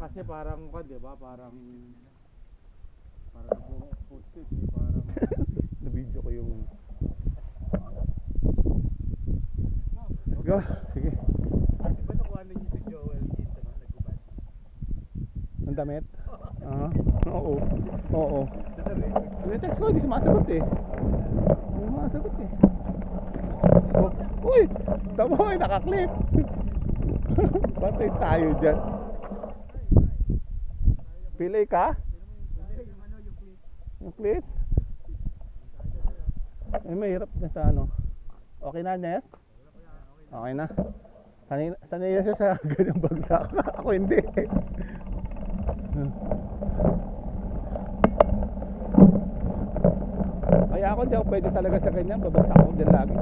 kasi parang di ba? Parang post-it eh, parang Na-video ko yung... Let's go. Sige. di ba nakuha ninyo si Joel dito no? Nagubad. Ang damit? Aha. Oo. Oo. Sa record. Text ko, hindi sumasagot eh. Hindi sumasagot eh. Oh. Uy! Tama mo, nakaklip. Patay tayo dyan. Pilay ka? Yung clips? Eh, mahirap na sa ano. Okay na, Nes? Okay na. Sanay na siya sa ganyang bagsak. Ako hindi. Kaya ako hindi ako pwede talaga sa ganyan. Babagsak ako din lagi.